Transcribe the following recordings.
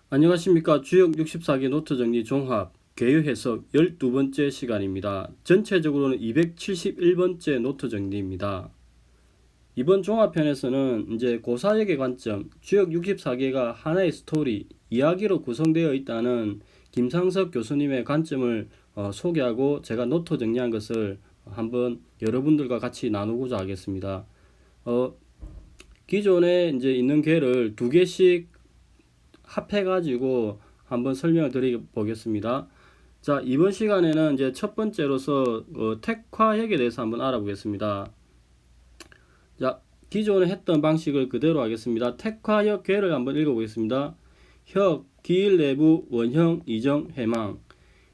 안녕하십니까. 주역 64개 노트 정리 종합 개요 해석 12번째 시간입니다. 전체적으로는 271번째 노트 정리입니다. 이번 종합편에서는 이제 고사역의 관점, 주역 64개가 하나의 스토리, 이야기로 구성되어 있다는 김상석 교수님의 관점을 소개하고 제가 노트 정리한 것을 한번 여러분들과 같이 나누고자 하겠습니다. 기존에 이제 있는 개를 두 개씩 합해가지고 한번 설명을 드려보겠습니다. 자, 이번 시간에는 이제 첫 번째로서 택화역에 대해서 한번 알아보겠습니다. 자, 기존에 했던 방식을 그대로 하겠습니다. 택화역 궤를 한번 읽어보겠습니다. 혁, 기일 내부, 원형, 이정, 해망.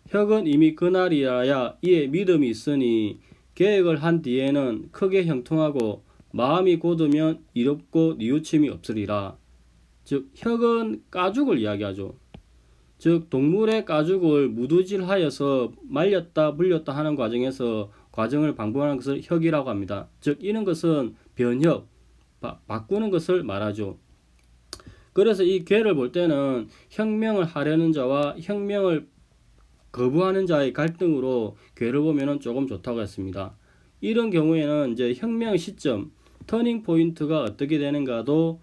혁은 이미 그날이라야 이에 믿음이 있으니 계획을 한 뒤에는 크게 형통하고 마음이 곧으면 이롭고 뉘우침이 없으리라. 즉 혁은 가죽을 이야기하죠. 즉 동물의 가죽을 무두질하여서 말렸다 불렸다 하는 과정에서 과정을 방법하는 것을 혁이라고 합니다. 즉 이런 것은 변혁, 바꾸는 것을 말하죠. 그래서 이 괴를 볼 때는 혁명을 하려는 자와 혁명을 거부하는 자의 갈등으로 괴를 보면 조금 좋다고 했습니다. 이런 경우에는 이제 혁명의 시점, 터닝 포인트가 어떻게 되는가도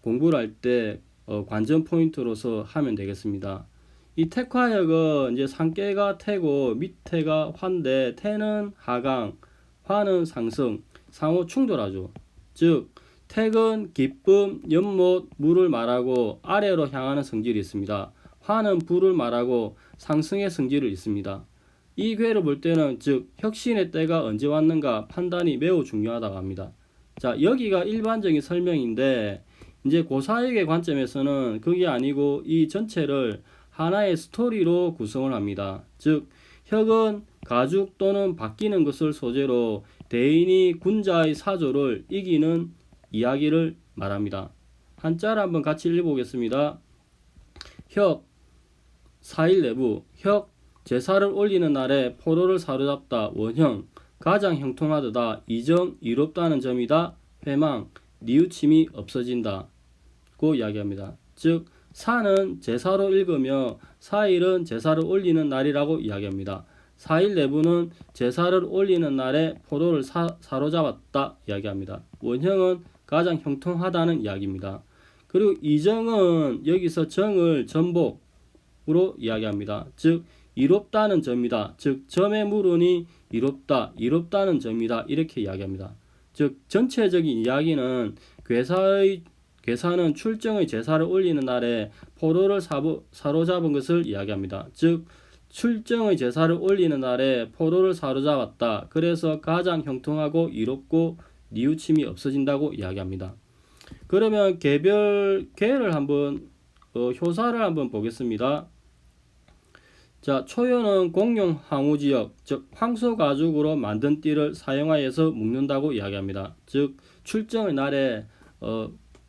공부를 할 때 관전 포인트로서 하면 되겠습니다. 이 택화역은 이제 상계가 태고 밑에가 화인데 태는 하강, 화는 상승, 상호 충돌하죠. 즉 택은 기쁨, 연못, 물을 말하고 아래로 향하는 성질이 있습니다. 화는 불을 말하고 상승의 성질을 있습니다. 이 괴를 볼 때는 즉 혁신의 때가 언제 왔는가 판단이 매우 중요하다고 합니다. 자, 여기가 일반적인 설명인데 이제 고사역의 관점에서는 그게 아니고 이 전체를 하나의 스토리로 구성을 합니다. 즉 혁은 가죽 또는 바뀌는 것을 소재로 대인이 군자의 사조를 이기는 이야기를 말합니다. 한자를 한번 같이 읽어보겠습니다. 혁, 4일 내부, 혁, 제사를 올리는 날에 포로를 사로잡다. 원형, 가장 형통하다. 이정, 이롭다는 점이다. 회망, 뉘우침이 없어진다 고 이야기합니다. 즉 사는 제사로 읽으며 4일은 제사를 올리는 날이라고 이야기합니다. 4일 내부는 제사를 올리는 날에 포로를 사로잡았다 이야기합니다. 원형은 가장 형통하다는 이야기입니다. 그리고 이정은 여기서 정을 전복으로 이야기합니다. 즉 이롭다는 점이다. 즉 점에 물으니 이롭다, 이롭다는 점이다 이렇게 이야기합니다. 즉 전체적인 이야기는 괴사는 출정의 제사를 올리는 날에 포로를 사로잡은 것을 이야기합니다. 즉 출정의 제사를 올리는 날에 포로를 사로잡았다. 그래서 가장 형통하고 이롭고 뉘우침이 없어진다고 이야기합니다. 그러면 개별 개를 한번 효사를 한번 보겠습니다. 자, 초연은 공용 항우지역, 즉 황소가죽으로 만든 띠를 사용하여서 묶는다고 이야기합니다. 즉 출정의 날에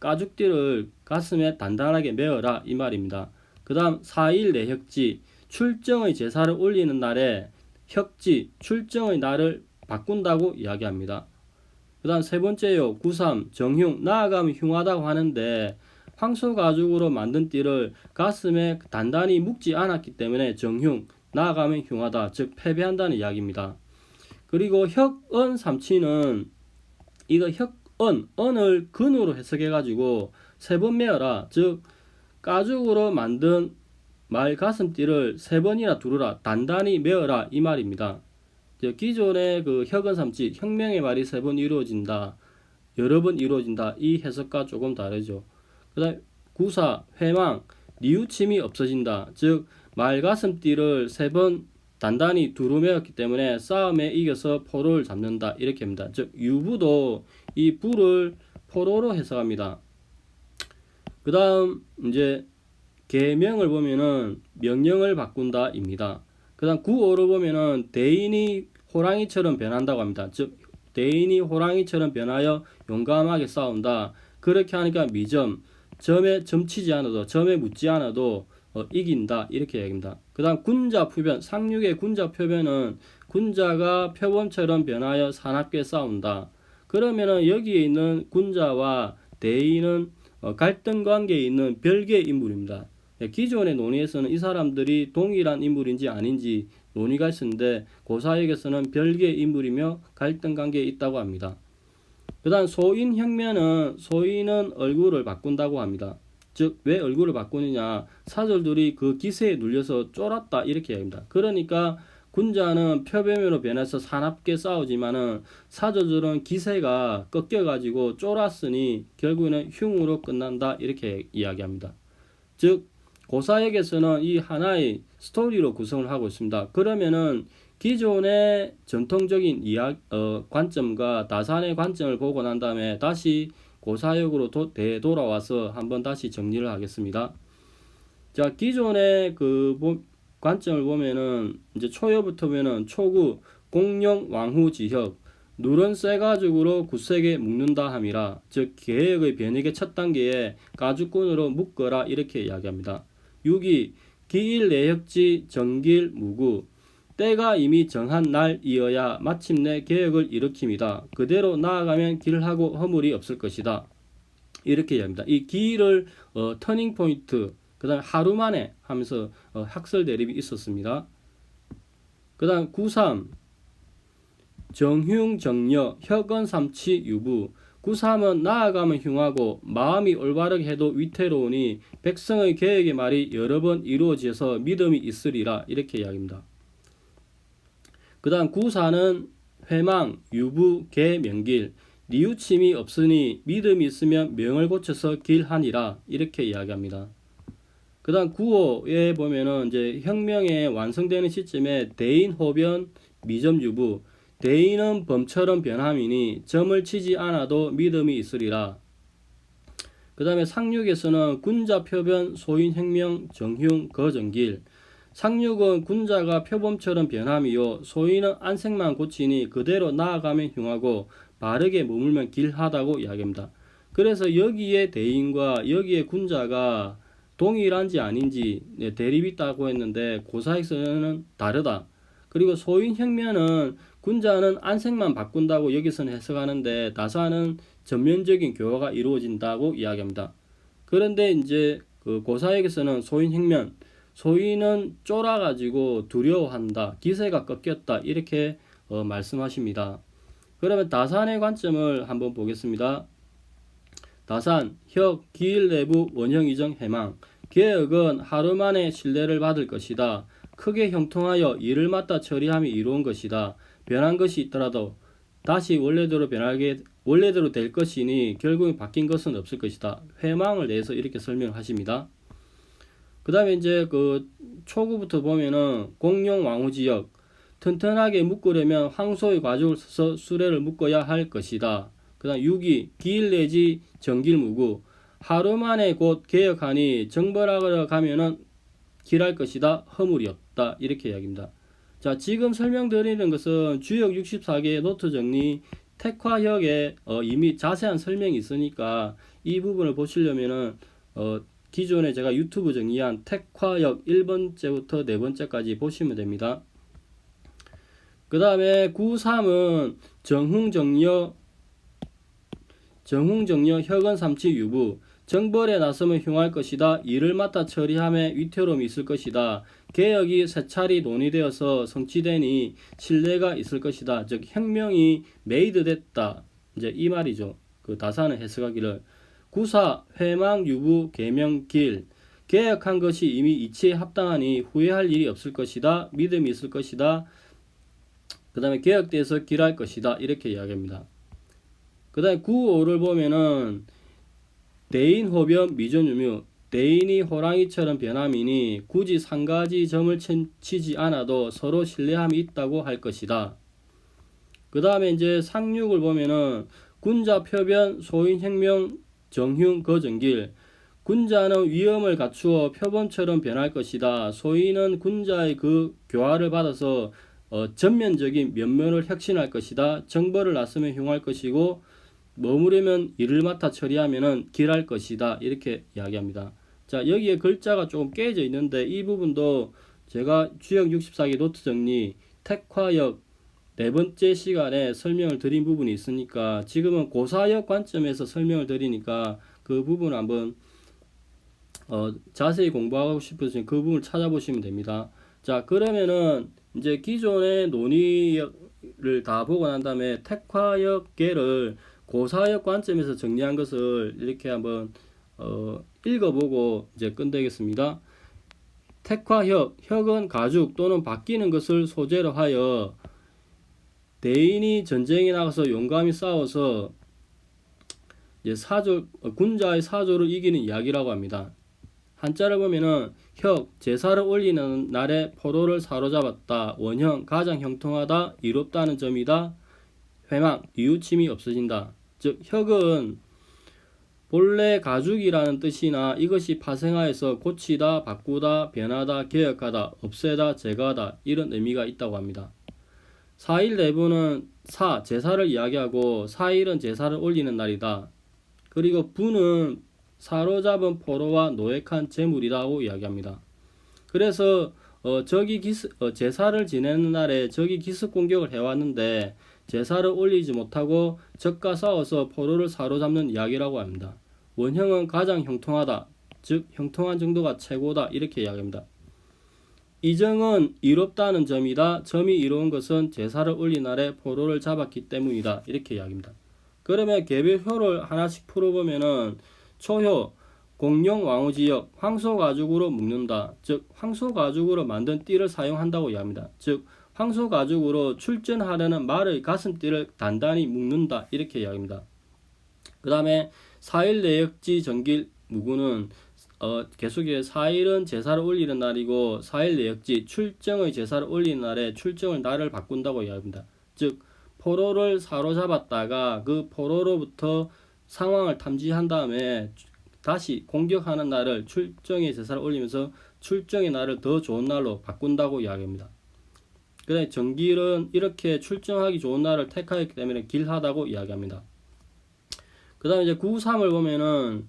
가죽띠를 가슴에 단단하게 메어라 이 말입니다. 그 다음 4일 내혁지, 출정의 제사를 올리는 날에 혁지, 출정의 날을 바꾼다고 이야기합니다. 그 다음 세 번째요, 93, 정흉, 나아가면 흉하다고 하는데 황소가죽으로 만든 띠를 가슴에 단단히 묶지 않았기 때문에 정흉, 나아가면 흉하다, 즉 패배한다는 이야기입니다. 그리고 혁언 삼치는 이거 언을 근으로 해석해가지고 세 번 메어라, 즉 가죽으로 만든 말 가슴띠를 세 번이나 두르라, 단단히 메어라 이 말입니다. 기존의 그 혁언 삼치, 혁명의 말이 세 번 이루어진다, 여러 번 이루어진다 이 해석과 조금 다르죠. 그 다음 구사, 회망, 뉘우침이 없어진다. 즉 말가슴띠를 세 번 단단히 두루매었기 때문에 싸움에 이겨서 포로를 잡는다 이렇게 합니다. 즉 유부도 이 부를 포로로 해석합니다. 그 다음 이제 계명을 보면은 명령을 바꾼다 입니다. 그 다음 구어로 보면은 대인이 호랑이처럼 변한다고 합니다. 즉 대인이 호랑이처럼 변하여 용감하게 싸운다. 그렇게 하니까 미점, 점에 점치지 않아도, 점에 묻지 않아도 이긴다 이렇게 얘기합니다. 그 다음 군자 표변, 상륙의 군자 표변은 군자가 표범처럼 변하여 사납게 싸운다. 그러면은 여기에 있는 군자와 대인은 갈등 관계에 있는 별개의 인물입니다. 기존의 논의에서는 이 사람들이 동일한 인물인지 아닌지 논의가 있었는데 고사역에서는 별개의 인물이며 갈등 관계에 있다고 합니다. 그 다음 소인혁면은 소인은 얼굴을 바꾼다고 합니다. 즉 왜 얼굴을 바꾸느냐, 사절들이 그 기세에 눌려서 쫄았다 이렇게 이야기합니다. 그러니까 군자는 표범으로 변해서 사납게 싸우지만은 사절들은 기세가 꺾여가지고 쫄았으니 결국에는 흉으로 끝난다 이렇게 이야기합니다. 즉 고사역에서는 이 하나의 스토리로 구성을 하고 있습니다. 그러면은 기존의 전통적인 관점과 다산의 관점을 보고 난 다음에 다시 고사역으로 되돌아와서 한번 다시 정리를 하겠습니다. 자, 기존의 관점을 보면은 이제 초여부터 보면은 초구 공룡 왕후 지혁 누런 쇠가죽으로 굳세게 묶는다 함이라. 즉 계획의 변혁의 첫 단계에 가죽끈으로 묶어라 이렇게 이야기합니다. 6이 기일 내혁지 정길 무구 때가 이미 정한 날이어야 마침내 계획을 일으킵니다. 그대로 나아가면 길하고 허물이 없을 것이다. 이렇게 이야기합니다. 이 기일을 터닝 포인트, 그 다음에 하루 만에 하면서 학설 대립이 있었습니다. 그 다음 9.3 정흉 정여 혁언 삼치 유부 9.3은 나아가면 흉하고 마음이 올바르게 해도 위태로우니 백성의 계획의 말이 여러 번 이루어져서 믿음이 있으리라 이렇게 이야기합니다. 그 다음 9.4는 회망 유부 개 명길 뉘우침이 없으니 믿음이 있으면 명을 고쳐서 길하니라 이렇게 이야기합니다. 그 다음 9호에 보면은 이제 혁명에 완성되는 시점에 대인 호변 미점 유부 대인은 범처럼 변함이니 점을 치지 않아도 믿음이 있으리라. 그 다음에 상륙에서는 군자 표변 소인 혁명 정흉 거정길 상륙은 군자가 표범처럼 변함이요 소인은 안색만 고치니 그대로 나아가면 흉하고 바르게 머물면 길하다고 이야기합니다. 그래서 여기에 대인과 여기에 군자가 동일한지 아닌지 대립이 있다고 했는데 고사익서는 다르다. 그리고 소인혁면은 군자는 안색만 바꾼다고 여기서는 해석하는데 다사는 전면적인 교화가 이루어진다고 이야기합니다. 그런데 이제 고사역에서는 소인혁면 소인은 쫄아가지고 두려워한다. 기세가 꺾였다. 이렇게 말씀하십니다. 그러면 다산의 관점을 한번 보겠습니다. 다산, 혁, 기일 내부 원형 이정 해망 개혁은 하루 만에 신뢰를 받을 것이다. 크게 형통하여 일을 맡아 처리함이 이루은 것이다. 변한 것이 있더라도 다시 원래대로 될 것이니 결국에 바뀐 것은 없을 것이다. 회망을 내서 이렇게 설명을 하십니다. 그 다음에 이제 초구부터 보면은 공룡 왕후 지역 튼튼하게 묶으려면 황소의 가죽을 써서 수레를 묶어야 할 것이다. 그 다음 6이 기일 내지 정길 무구 하루 만에 곧 개혁하니 정벌하러 가면은 길할 것이다. 허물이 없다. 이렇게 이야기입니다. 자, 지금 설명드리는 것은 주역 64개의 노트 정리 택화혁에 이미 자세한 설명이 있으니까 이 부분을 보시려면은 기존에 제가 유튜브 정리한 택화역 1번째부터 4번째까지 보시면 됩니다. 그 다음에 9.3은 정흥정여 혁언 삼치 유부 정벌에 나서면 흉할 것이다. 일을 맡아 처리함에 위태로움이 있을 것이다. 개혁이 세 차례 논의되어서 성취되니 신뢰가 있을 것이다. 즉 혁명이 메이드 됐다. 이제 이 말이죠. 다사는 해석하기를 9.4 회망 유부 개명 길 개혁한 것이 이미 이치에 합당하니 후회할 일이 없을 것이다. 믿음이 있을 것이다. 그 다음에 개혁돼서 길할 것이다. 이렇게 이야기합니다. 그 다음에 9.5를 보면은 대인 호변 미전유묘 대인이 호랑이처럼 변함이니 굳이 3가지 점을 치지 않아도 서로 신뢰함이 있다고 할 것이다. 그 다음에 이제 상륙을 보면은 군자 표변 소인혁명 정흉 거정길 군자는 위엄을 갖추어 표범처럼 변할 것이다. 소인은 군자의 교화를 받아서 전면적인 면면을 혁신할 것이다. 정벌을 났으면 흉할 것이고 머무르면 일을 맡아 처리하면은 길할 것이다. 이렇게 이야기합니다. 자, 여기에 글자가 조금 깨져 있는데 이 부분도 제가 주역 64기 노트 정리 택화역 4번째 시간에 설명을 드린 부분이 있으니까 지금은 고사역 관점에서 설명을 드리니까 그 부분을 한번 자세히 공부하고 싶으시면 그 부분을 찾아보시면 됩니다. 자, 그러면은 이제 기존의 논의를 다 보고 난 다음에 택화역계를 고사역 관점에서 정리한 것을 이렇게 한번 읽어보고 이제 끝내겠습니다. 택화역, 혁은 가죽 또는 바뀌는 것을 소재로 하여 대인이 전쟁에 나가서 용감히 싸워서 이제 군자의 사조를 이기는 이야기라고 합니다. 한자를 보면은 혁, 제사를 올리는 날에 포로를 사로잡았다. 원형, 가장 형통하다, 이롭다는 점이다. 회망, 뉘우침이 없어진다. 즉 혁은 본래 가죽이라는 뜻이나 이것이 파생하여서 고치다, 바꾸다, 변하다, 개혁하다, 없애다, 제거하다 이런 의미가 있다고 합니다. 4일 내부는 제사를 이야기하고 4일은 제사를 올리는 날이다. 그리고 부는 사로잡은 포로와 노획한 재물이라고 이야기합니다. 그래서 제사를 지내는 날에 적이 기습 공격을 해왔는데 제사를 올리지 못하고 적과 싸워서 포로를 사로잡는 이야기라고 합니다. 원형은 가장 형통하다, 즉 형통한 정도가 최고다 이렇게 이야기합니다. 이정은 이롭다는 점이다. 점이 이로운 것은 제사를 올린 날에 포로를 잡았기 때문이다 이렇게 이야기합니다. 그러면 개별효를 하나씩 풀어보면은 초효, 공룡 왕우지역, 황소가죽으로 묶는다. 즉 황소가죽으로 만든 띠를 사용한다고 이야기합니다. 즉 황소가죽으로 출전하려는 말의 가슴띠를 단단히 묶는다 이렇게 이야기합니다. 그 다음에 4일 내역지 정길 무구는 계속해 4일은 제사를 올리는 날이고 4일 내역지 출정의 제사를 올리는 날에 출정을 날을 바꾼다고 이야기합니다. 즉 포로를 사로잡았다가 그 포로로부터 상황을 탐지한 다음에 다시 공격하는 날을 출정의 제사를 올리면서 출정의 날을 더 좋은 날로 바꾼다고 이야기합니다. 그 다음에 정길은 이렇게 출정하기 좋은 날을 택하였기 때문에 길하다고 이야기합니다. 그 다음에 이제 9.3을 보면은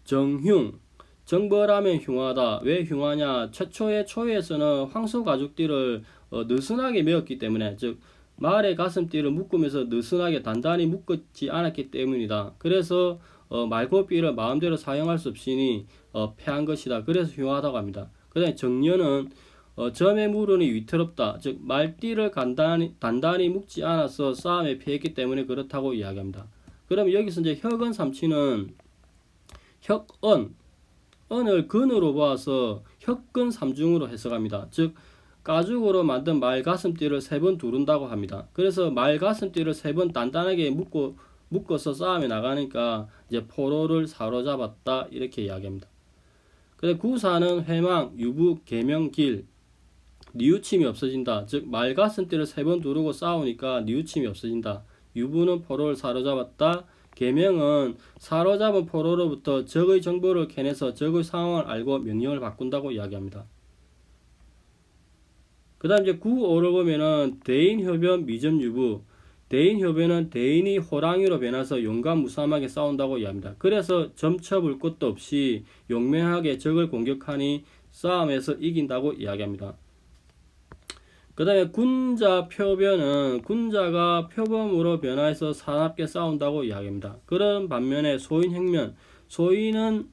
정흉, 정벌하면 흉하다. 왜 흉하냐? 최초의 초에서는 황소 가죽띠를 느슨하게 메었기 때문에, 즉 말의 가슴띠를 묶으면서 느슨하게 단단히 묶었지 않았기 때문이다. 그래서 말고삐를 마음대로 사용할 수 없으니 패한 것이다. 그래서 흉하다고 합니다. 그 다음에 정년은 점의 물은이 위태롭다. 즉 말띠를 단단히 묶지 않아서 싸움에 패했기 때문에 그렇다고 이야기합니다. 그럼 여기서 이제 혁은 삼치는 언을 근으로 보아서 혁근 삼중으로 해석합니다. 즉 가죽으로 만든 말 가슴띠를 3번 두른다고 합니다. 그래서 말 가슴띠를 3번 단단하게 묶어서 싸움에 나가니까 이제 포로를 사로잡았다 이렇게 이야기합니다. 근데 구사는 회망, 유부, 계명길, 뉘우침이 없어진다. 즉 말 가슴띠를 3번 두르고 싸우니까 뉘우침이 없어진다. 유부는 포로를 사로잡았다. 계명은 사로잡은 포로로부터 적의 정보를 캐내서 적의 상황을 알고 명령을 바꾼다고 이야기합니다. 그 다음 이제 9.5를 보면은 대인효변 미점유부. 대인효변은 대인이 호랑이로 변해서 용감무삼하게 싸운다고 이야기합니다. 그래서 점쳐볼 것도 없이 용맹하게 적을 공격하니 싸움에서 이긴다고 이야기합니다. 그 다음에 군자 표변은 군자가 표범으로 변화해서 사납게 싸운다고 이야기합니다. 그런 반면에 소인행면, 소인은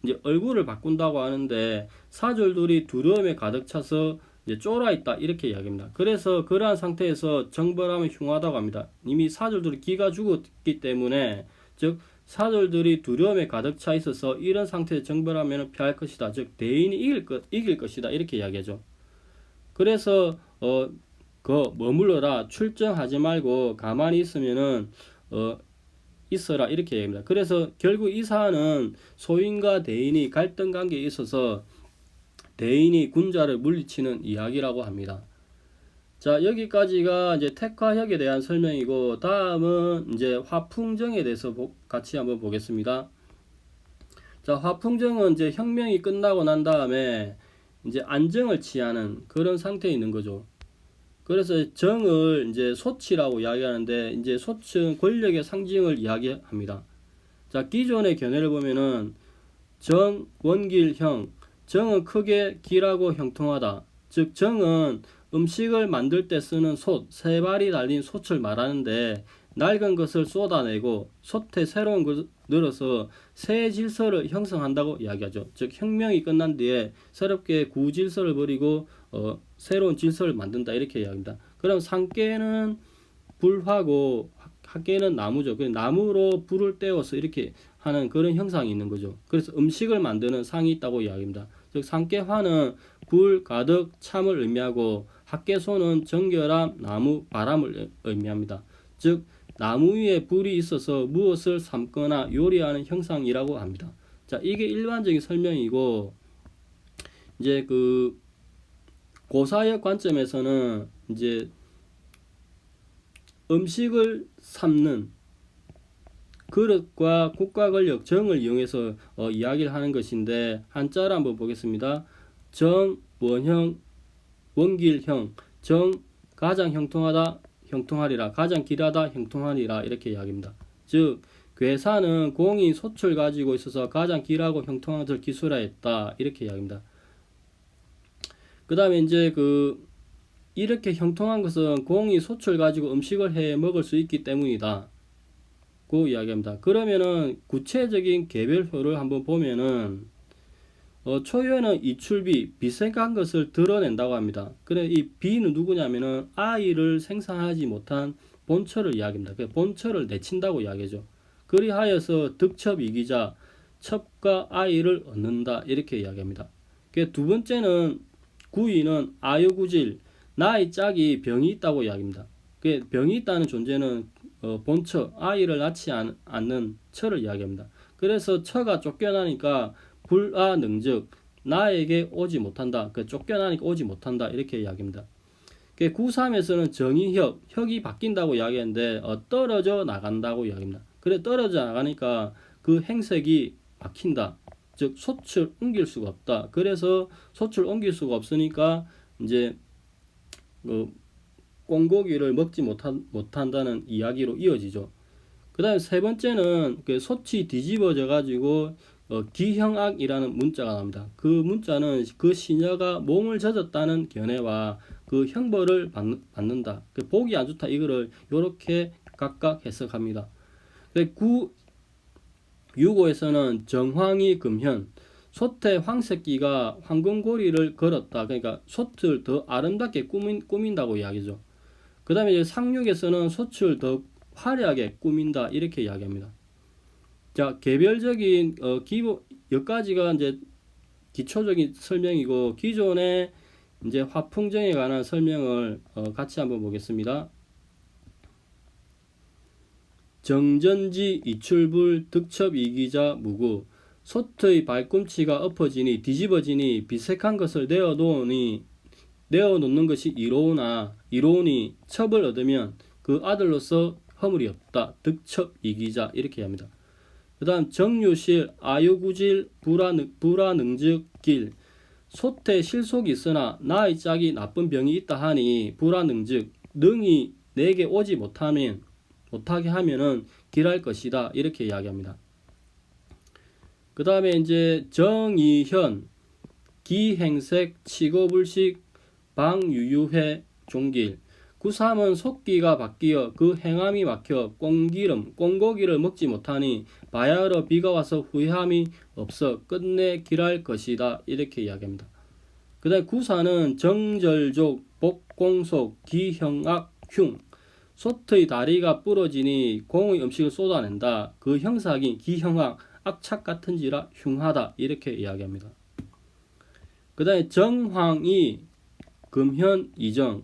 이제 얼굴을 바꾼다고 하는데 사졸들이 두려움에 가득 차서 이제 쫄아있다 이렇게 이야기합니다. 그래서 그러한 상태에서 정벌하면 흉하다고 합니다. 이미 사졸들이 기가 죽었기 때문에, 즉 사졸들이 두려움에 가득 차 있어서 이런 상태에서 정벌하면 피할 것이다. 즉 대인이 이길 것이다 이렇게 이야기하죠. 그래서 머물러라, 출정하지 말고 가만히 있으면은 있어라 이렇게 얘기합니다. 그래서 결국 이 사안은 소인과 대인이 갈등 관계에 있어서 대인이 군자를 물리치는 이야기라고 합니다. 자, 여기까지가 이제 택화혁에 대한 설명이고, 다음은 이제 화풍정에 대해서 같이 한번 보겠습니다. 자, 화풍정은 이제 혁명이 끝나고 난 다음에 이제 안정을 취하는 그런 상태에 있는 거죠. 그래서 정을 이제 소치라고 이야기하는데, 이제 소치는 권력의 상징을 이야기합니다. 자, 기존의 견해를 보면은 정, 원길, 형. 정은 크게 길하고 형통하다. 즉 정은 음식을 만들 때 쓰는 솥, 세 발이 달린 솥을 말하는데, 낡은 것을 쏟아내고 솥에 새로운 것을 넣어서 새 질서를 형성한다고 이야기하죠. 즉 혁명이 끝난 뒤에 새롭게 구질서를 버리고 새로운 질서를 만든다 이렇게 이야기합니다. 그럼 상깨는 불화고 학계는 나무죠. 그 나무로 불을 떼워서 이렇게 하는 그런 형상이 있는 거죠. 그래서 음식을 만드는 상이 있다고 이야기합니다. 즉 상깨화는 불 가득 참을 의미하고 학계소는 정결함 나무 바람을 의미합니다. 즉 나무 위에 불이 있어서 무엇을 삶거나 요리하는 형상이라고 합니다. 자, 이게 일반적인 설명이고 이제 그 고사역 관점에서는 이제 음식을 삶는 그릇과 국가 권력 정을 이용해서 이야기를 하는 것인데 한자로 한번 보겠습니다. 정, 원형, 원길형, 정, 가장 형통하다, 형통하리라, 가장 길하다, 형통하리라 이렇게 이야기합니다. 즉 괴사는 공이 솥을 가지고 있어서 가장 길하고 형통한 것을 기술하였다 이렇게 이야기합니다. 그 다음에 이제 이렇게 형통한 것은 공이 솥을 가지고 음식을 해 먹을 수 있기 때문이다 고 이야기합니다. 그러면은 구체적인 개별효를 한번 보면은 초유에는 이출비, 비생각한 것을 드러낸다고 합니다. 그래 이 비는 누구냐면은 아이를 생산하지 못한 본처를 이야기합니다. 그 본처를 내친다고 이야기하죠. 그리하여서 득첩이기자, 첩과 아이를 얻는다 이렇게 이야기합니다. 그 두 번째는 구이는 아유구질, 나의 짝이 병이 있다고 이야기합니다. 그 병이 있다는 존재는 본처, 아이를 낳지 않는 처를 이야기합니다. 그래서 처가 쫓겨나니까 불아능즉 나에게 오지 못한다. 쫓겨나니까 오지 못한다. 이렇게 이야기합니다. 구3에서는 정의혁, 혁이 바뀐다고 이야기했는데 떨어져 나간다고 이야기합니다. 그래 떨어져 나가니까 그 행색이 막힌다. 즉 솥을 옮길 수가 없다. 그래서 솥을 옮길 수가 없으니까 이제 꽁고기를 먹지 못한다는 이야기로 이어지죠. 그 다음에 세 번째는 솥이 뒤집어져 가지고 기형악이라는 문자가 나옵니다. 그 문자는 그 시녀가 몸을 젖었다는 견해와 그 형벌을 받는다. 보기 안 좋다. 이거를 이렇게 각각 해석합니다. 6호에서는 정황이 금현, 솥에 황새끼가 황금고리를 걸었다. 그러니까 솥을 더 아름답게 꾸민다고 이야기죠. 그 다음에 이제 상륙에서는 솥을 더 화려하게 꾸민다. 이렇게 이야기합니다. 자, 개별적인 여기까지가 이제 기초적인 설명이고 기존의 이제 화풍정에 관한 설명을 같이 한번 보겠습니다. 정전지 이출불 득첩이기자 무구 솥의 발꿈치가 엎어지니 뒤집어지니 비색한 것을 내어놓는 것이 이로우니 첩을 얻으면 그 아들로서 허물이 없다. 득첩이기자 이렇게 합니다. 그 다음 정유실 아유구질 불아능즉 길 솥에 실속이 있으나 나의 짝이 나쁜 병이 있다 하니 불아능즉 능이 내게 오지 못하게 하면은 길할 것이다 이렇게 이야기합니다. 그 다음에 이제 정이현 기행색 치고불식 방유유회 종길 구3은 속기가 바뀌어 그 행함이 막혀 꽁고기를 먹지 못하니 바야흐로 비가 와서 후회함이 없어 끝내 길할 것이다 이렇게 이야기합니다. 그 다음에 구4는 정절족 복공속 기형악 흉 솥의 다리가 부러지니 공의 음식을 쏟아낸다. 그 형삭인 기형악 악착 같은지라 흉하다 이렇게 이야기합니다. 그 다음에 정황이 금현 이정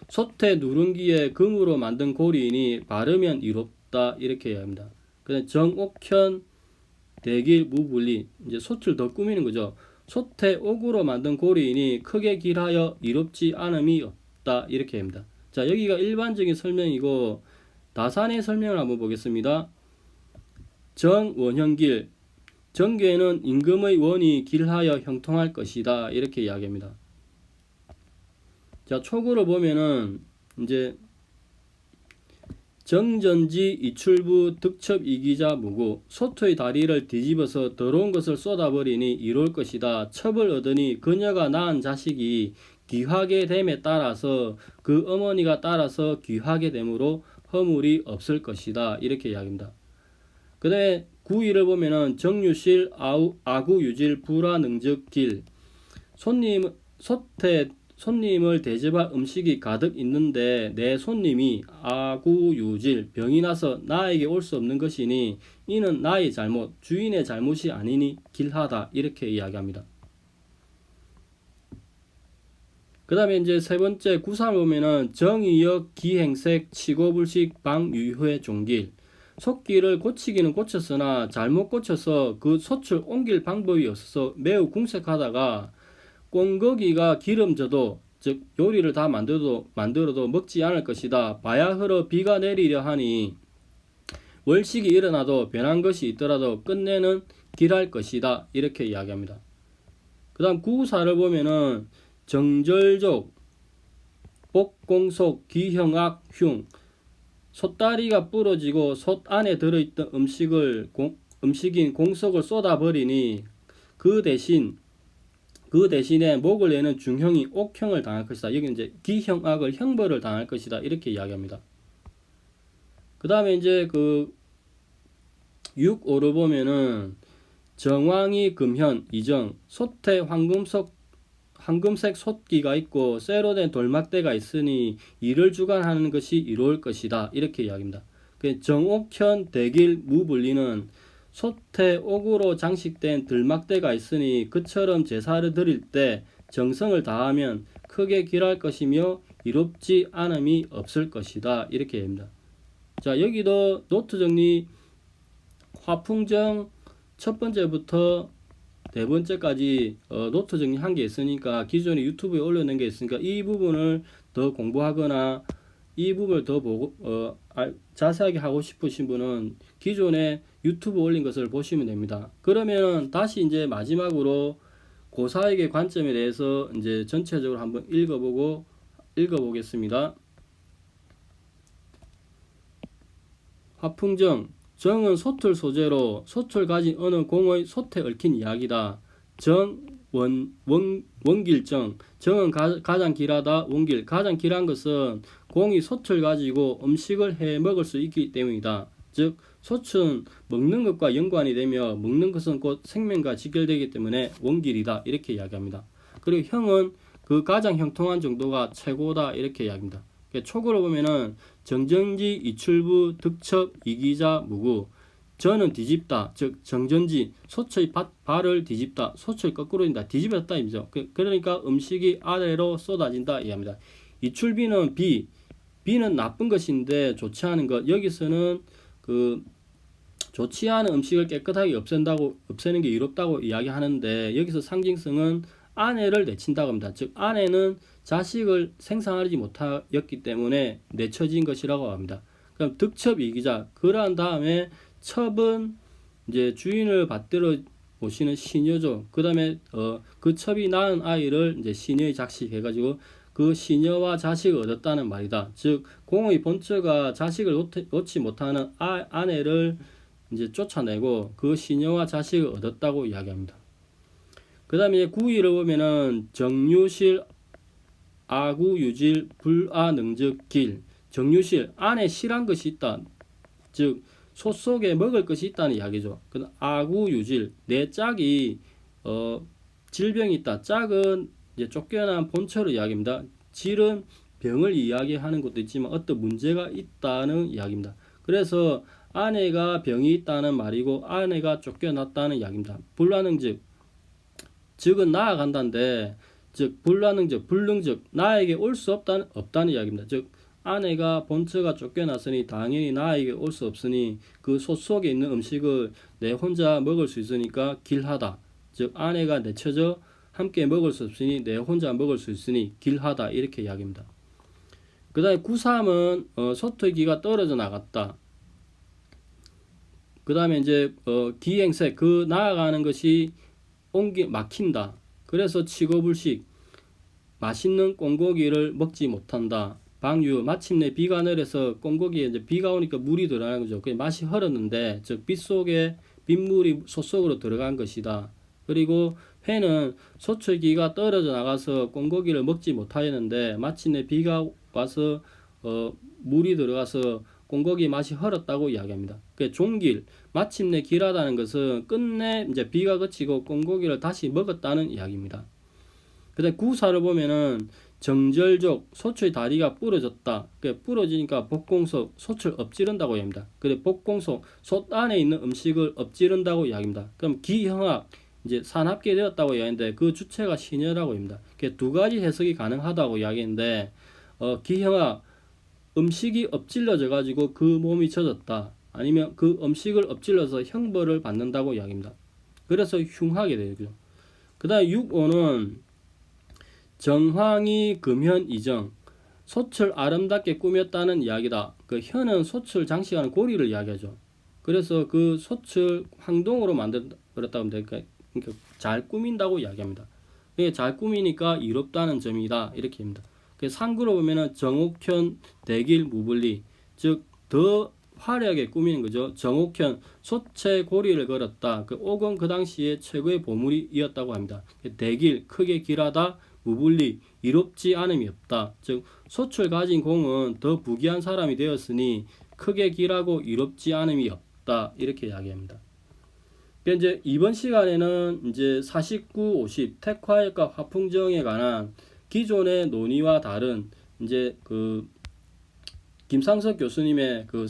솥에 누룽기에 금으로 만든 고리이니 바르면 이롭다 이렇게 이야기합니다. 그 다음에 정옥현 대길 무불리 이제 솥을 더 꾸미는 거죠. 솥에 옥으로 만든 고리이니 크게 길하여 이롭지 않음이 없다 이렇게 합니다. 자, 여기가 일반적인 설명이고 다산의 설명을 한번 보겠습니다. 정원형길 정계는 임금의 원이 길하여 형통할 것이다 이렇게 이야기합니다. 자, 초구를 보면은 이제 정전지 이출부 득첩 이기자 무구 솥의 다리를 뒤집어서 더러운 것을 쏟아버리니 이로울 것이다. 첩을 얻으니 그녀가 낳은 자식이 귀하게 됨에 따라서 그 어머니가 따라서 귀하게 되므로 허물이 없을 것이다. 이렇게 이야기합니다. 그 다음에 9위를 보면은 정유실 아구유질 불화능적길 손님을 대접할 음식이 가득 있는데 내 손님이 아구유질 병이 나서 나에게 올 수 없는 것이니 이는 나의 잘못 주인의 잘못이 아니니 길하다. 이렇게 이야기합니다. 그 다음에 이제 세 번째 9.3을 보면은 정의역 기행색 치고불식 방유회 종길 속기를 고치기는 고쳤으나 잘못 고쳐서 그 솥을 옮길 방법이 없어서 매우 궁색하다가 꽁거기가 기름져도 즉 요리를 다 만들어도 먹지 않을 것이다. 바야 흐러 비가 내리려 하니 월식이 일어나도 변한 것이 있더라도 끝내는 길할 것이다. 이렇게 이야기합니다. 그 다음 9.4를 보면은 정절족 복공속 기형악 흉 솥다리가 부러지고 솥 안에 들어있던 음식인 공석을 쏟아버리니 그 대신에 목을 내는 중형이 옥형을 당할 것이다. 여기 이제 기형악을 형벌을 당할 것이다. 이렇게 이야기합니다. 그 다음에 이제 그 6.5를 보면은 정황이 금현 이정 솥에 황금색 솥기가 있고 쇠로 된 돌막대가 있으니 이를 주관하는 것이 이로울 것이다. 이렇게 이야기합니다. 정옥현 대길 무불리는 솥에 옥으로 장식된 들막대가 있으니 그처럼 제사를 드릴 때 정성을 다하면 크게 길할 것이며 이롭지 않음이 없을 것이다. 이렇게 얘기합니다. 자, 여기도 노트 정리 화풍정 첫 번째부터 네 번째까지 노트 정리한 게 있으니까 기존에 유튜브에 올려놓은 게 있으니까 이 부분을 더 공부하거나 이 부분을 더 보고 자세하게 하고 싶으신 분은 기존에 유튜브 올린 것을 보시면 됩니다. 그러면 다시 이제 마지막으로 고사역의 관점에 대해서 이제 전체적으로 한번 읽어보겠습니다. 화풍정 정은 솥을 소재로 솥을 가진 어느 공의 솥에 얽힌 이야기다. 원길정 정은 가장 길하다. 원길 가장 길한 것은 공이 솥을 가지고 음식을 해 먹을 수 있기 때문이다. 즉 솥은 먹는 것과 연관이 되며 먹는 것은 곧 생명과 직결되기 때문에 원길이다. 이렇게 이야기합니다. 그리고 형은 그 가장 형통한 정도가 최고다. 이렇게 이야기합니다. 촉으로 보면은 정전지, 이출부, 득첩, 이기자, 무구 저는 뒤집다. 즉 정전지 솥의 발을 뒤집다. 솥을 거꾸로 딘다. 뒤집었다 이죠. 그러니까 음식이 아래로 쏟아진다 이합니다. 이출비는 비는 나쁜 것인데 좋지 않은 것. 여기서는 그 좋지 않은 음식을 깨끗하게 없애는 게 이롭다고 이야기하는데 여기서 상징성은 아내를 내친다고 합니다. 즉 아내는 자식을 생산하지 못하였기 때문에 내쳐진 것이라고 합니다. 그럼 득첩 이기자 그러한 다음에 첩은 이제 주인을 받들어 모시는 시녀죠. 그 다음에 그 첩이 낳은 아이를 이제 시녀의 작식 해가지고 그 시녀와 자식을 얻었다는 말이다. 즉 공의 본처가 자식을 놓지 못하는 아내를 이제 쫓아내고 그 시녀와 자식을 얻었다고 이야기합니다. 그 다음에 9위를 보면은 정유실 아구유질 불아능적길 정유실 안에 실한 것이 있다. 즉 솥 속에 먹을 것이 있다는 이야기죠. 그 아구유질 내 짝이 질병이 있다. 짝은 이제 쫓겨난 본처를 이야기합니다. 질은 병을 이야기하는 것도 있지만 어떤 문제가 있다는 이야기입니다. 그래서 아내가 병이 있다는 말이고 아내가 쫓겨났다는 이야기입니다. 불가능적 즉은 나아간다는데 즉 불가능적 불능적 나에게 올 수 없다는 이야기입니다. 즉 아내가 본처가 쫓겨났으니 당연히 나에게 올 수 없으니 그 솥 속에 있는 음식을 내 혼자 먹을 수 있으니까 길하다. 즉 아내가 내쳐져 함께 먹을 수 없으니 내 혼자 먹을 수 있으니 길하다. 이렇게 이야기입니다. 그 다음에 9.3은 솥의 기가 떨어져 나갔다. 그 다음에 이제 기행색 그 나아가는 것이 막힌다. 그래서 치고불식 맛있는 꽁고기를 먹지 못한다. 방유 마침내 비가 내려서 꽁고기에 이제 비가 오니까 물이 들어가는 거죠. 그 맛이 흐르는데 즉 빗속에 빗물이 솥 속으로 들어간 것이다. 그리고 회는 솥의 기가 떨어져 나가서 꽁고기를 먹지 못하였는데 마침내 비가 와서 물이 들어가서 꽁고기 맛이 흐렸다고 이야기합니다. 그 종길, 마침내 길하다는 것은 끝내 이제 비가 그치고 꽁고기를 다시 먹었다는 이야기입니다. 근데 구사를 보면은 정절족, 소추의 다리가 부러졌다. 부러지니까 복공속, 소추를 엎지른다고 이야기합니다. 근데 복공속, 솥 안에 있는 음식을 엎지른다고 이야기합니다. 그럼 기형학, 이제 산합계 되었다고 이야기했는데 그 주체가 시녀라고 합니다. 두 가지 해석이 가능하다고 이야기했는데 기형학, 음식이 엎질러져 가지고 그 몸이 젖었다. 아니면 그 음식을 엎질러서 형벌을 받는다고 이야기합니다. 그래서 흉하게 되죠. 그 다음에 6호는 정황이 금현 이정, 솥을 아름답게 꾸몄다는 이야기다. 그 현은 솥을 장식하는 고리를 이야기하죠. 그래서 그 솥을 황동으로 만들었다고 합니다. 그러니까 잘 꾸민다고 이야기합니다. 그러니까 잘 꾸미니까 이롭다는 점이다. 이렇게 합니다. 상구로 보면은 정옥현 대길 무불리, 즉 더 화려하게 꾸미는 거죠. 정옥현, 솥에 고리를 걸었다. 그 옥은 그 당시에 최고의 보물이었다고 합니다. 대길, 크게 길하다. 무불리, 이롭지 않음이 없다. 즉 솥을 가진 공은 더 부귀한 사람이 되었으니 크게 길하고 이롭지 않음이 없다. 이렇게 이야기합니다. 이제 이번 시간에는 이제 49, 50 택화액과 화풍정에 관한 기존의 논의와 다른 이제 그 김상섭 교수님의 그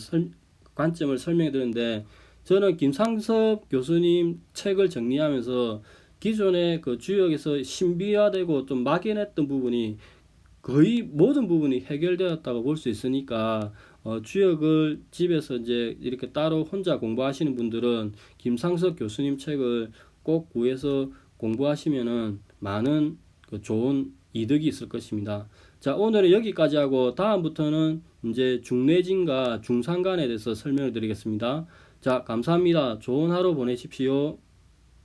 관점을 설명해 드렸는데, 저는 김상섭 교수님 책을 정리하면서 기존의 그 주역에서 신비화되고 좀 막연했던 부분이 거의 모든 부분이 해결되었다고 볼 수 있으니까 주역을 집에서 이제 이렇게 따로 혼자 공부하시는 분들은 김상섭 교수님 책을 꼭 구해서 공부하시면은 많은 그 좋은 이득이 있을 것입니다. 자, 오늘은 여기까지 하고 다음부터는 이제 중내진과 중상간에 대해서 설명을 드리겠습니다. 자, 감사합니다. 좋은 하루 보내십시오.